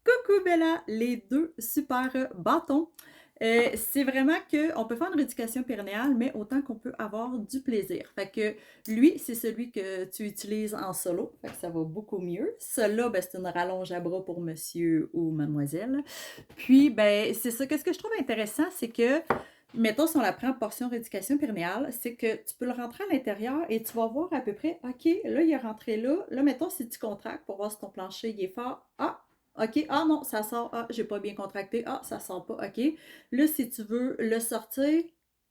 Coucou Bella, les deux super bâtons. C'est vraiment qu'on peut faire une rééducation périnéale, mais autant qu'on peut avoir du plaisir. Fait que lui, c'est celui que tu utilises en solo, fait que ça va beaucoup mieux. Celui-là, ben, c'est une rallonge à bras pour monsieur ou mademoiselle. Puis, ben, c'est ça. Qu'est-ce que je trouve intéressant, c'est que, mettons, si on la prend en portion rééducation périnéale, c'est que tu peux le rentrer à l'intérieur et tu vas voir à peu près, OK, là, il est rentré là. Là, mettons, si tu contractes pour voir si ton plancher il est fort, ah, OK, ah non, ça sort, ah, j'ai pas bien contracté, ah, ça sort pas, OK. Là, si tu veux le sortir,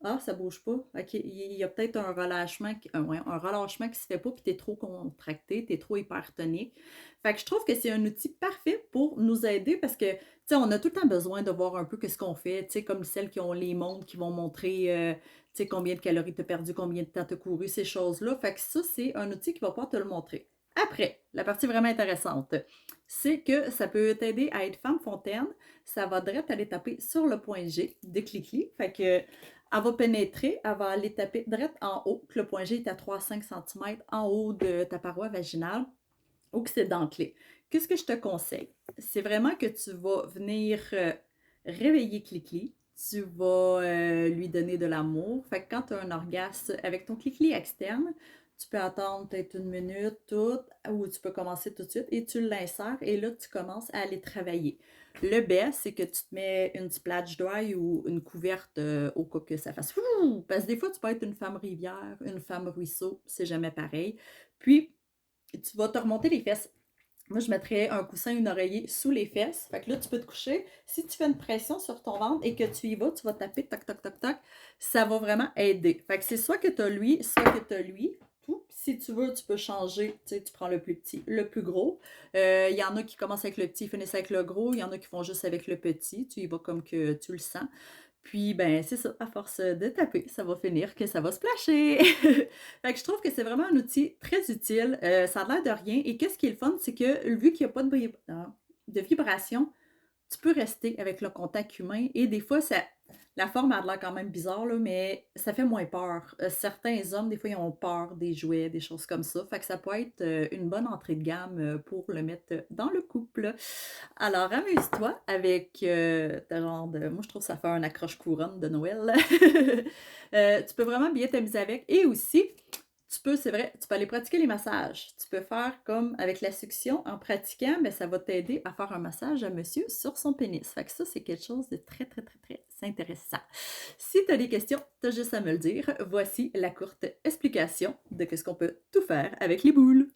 ah, ça bouge pas, OK, il y a peut-être un relâchement, ouais, un relâchement qui se fait pas, puis t'es trop contracté, t'es trop hypertonique. Fait que je trouve que c'est un outil parfait pour nous aider parce que, tu sais, on a tout le temps besoin de voir un peu ce qu'on fait, tu sais, comme celles qui ont les montres qui vont montrer, tu sais, combien de calories tu as perdu, combien de temps tu as couru, ces choses-là. Fait que ça, c'est un outil qui va pouvoir te le montrer. Après, la partie vraiment intéressante, c'est que ça peut t'aider à être femme fontaine. Ça va direct aller taper sur le point G de Cliquis. Fait que elle va pénétrer, elle va aller taper direct en haut, que le point G est à 3-5 cm en haut de ta paroi vaginale ou que c'est dentelé. Qu'est-ce que je te conseille? C'est vraiment que tu vas venir réveiller Cliquis. Tu vas lui donner de l'amour. Fait que quand tu as un orgasme avec ton Cliquis externe, tu peux attendre peut-être une minute, tout, ou tu peux commencer tout de suite et tu l'insères et là, tu commences à aller travailler. Le best, c'est que tu te mets une splash dry ou une couverte au cas que ça fasse ouh! Parce que des fois, tu peux être une femme rivière, une femme ruisseau, c'est jamais pareil. Puis, tu vas te remonter les fesses. Moi, je mettrais un coussin, une oreiller sous les fesses. Fait que là, tu peux te coucher. Si tu fais une pression sur ton ventre et que tu y vas, tu vas taper, toc, toc, toc, toc. Ça va vraiment aider. Fait que c'est soit que tu as lui, soit que tu as lui. Tout. Si tu veux, tu peux changer. Tu sais, tu prends le plus petit, le plus gros. Il y en a qui commencent avec le petit, finissent avec le gros. Il y en a qui font juste avec le petit. Tu y vas comme que tu le sens. Puis, ben, c'est ça, à force de taper, ça va finir que ça va splasher. Fait que je trouve que c'est vraiment un outil très utile. Ça a l'air de rien. Et qu'est-ce qui est le fun, c'est que vu qu'il n'y a pas de vibration, tu peux rester avec le contact humain. Et des fois, la forme a l'air quand même bizarre, là, mais ça fait moins peur. Certains hommes, des fois, ils ont peur des jouets, des choses comme ça. Fait que ça peut être une bonne entrée de gamme pour le mettre dans le couple. Alors, amuse-toi avec ta genre de. Moi, je trouve que ça fait un accroche-couronne de Noël. Tu peux vraiment bien t'amuser avec. Et aussi, tu peux, c'est vrai, tu peux aller pratiquer les massages. Tu peux faire comme avec la succion en pratiquant, mais ça va t'aider à faire un massage à monsieur sur son pénis. Fait que ça, c'est quelque chose de très, très, très, très intéressant. Si tu as des questions, tu as juste à me le dire. Voici la courte explication de ce qu'on peut tout faire avec les boules.